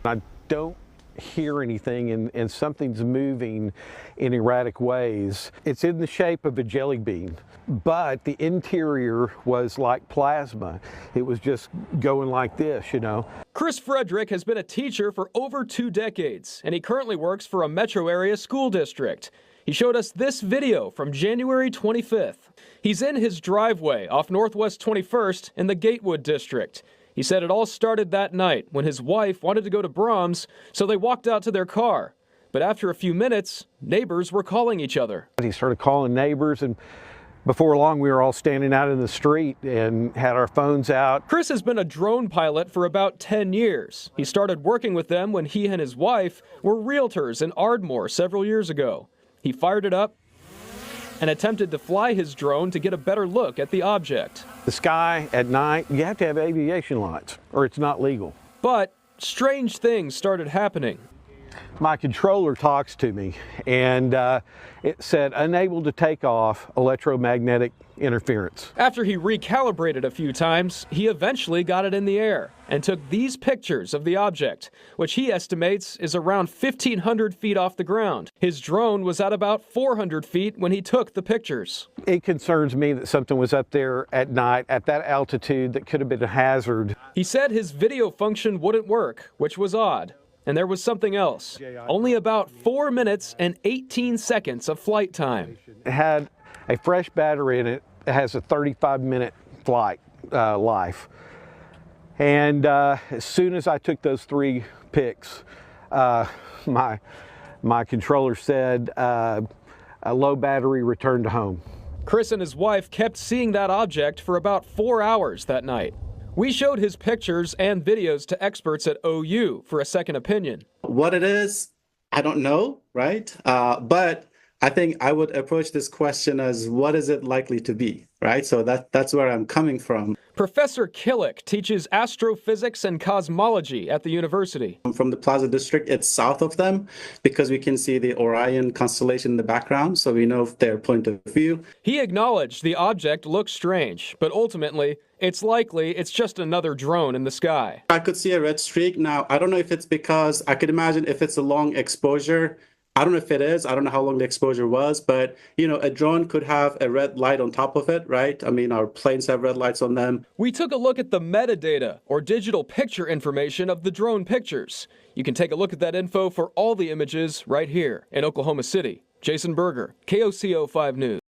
I don't hear anything and something's moving in erratic ways. It's in the shape of a jelly bean, but the interior was like plasma. It was just going like this, you know. Chris Frederick has been a teacher for over 2 decades, and he currently works for a metro area school district. He showed us this video from January 25th. He's in his driveway off Northwest 21st in the Gatewood district. He said it all started that night when his wife wanted to go to Brahms, so they walked out to their car. But after a few minutes, neighbors were calling each other. He started calling neighbors, and before long we were all standing out in the street and had our phones out. Chris has been a drone pilot for about 10 years. He started working with them when he and his wife were realtors in Ardmore several years ago. He fired it up and attempted to fly his drone to get a better look at the object. The sky at night, you have to have aviation lights or it's not legal. But strange things started happening. My controller talks to me and it said unable to take off, electromagnetic interference. After he recalibrated a few times, he eventually got it in the air and took these pictures of the object, which he estimates is around 1,500 feet off the ground. His drone was at about 400 feet when he took the pictures. It concerns me that something was up there at night at that altitude that could have been a hazard. He said his video function wouldn't work, which was odd. And there was something else. Only about 4 minutes and 18 seconds of flight time. It had a fresh battery in it. It has a 35-minute flight life. And as soon as I took those 3 pics, my controller said a low battery, return to home. Chris and his wife kept seeing that object for about 4 hours that night. We showed his pictures and videos to experts at OU for a second opinion. What it is, I don't know, right? But I think I would approach this question as what is it likely to be, right? So that's where I'm coming from. Professor Killick teaches astrophysics and cosmology at the university. From the Plaza District, it's south of them because we can see the Orion constellation in the background, so we know their point of view. He acknowledged the object looks strange, but ultimately, it's likely it's just another drone in the sky. I could see a red streak. Now, I don't know if it's because I could imagine if it's a long exposure. I don't know if it is. I don't know how long the exposure was, but, you know, a drone could have a red light on top of it, right? I mean, our planes have red lights on them. We took a look at the metadata, or digital picture information of the drone pictures. You can take a look at that info for all the images right here in Oklahoma City. Jason Berger, KOCO 5 News.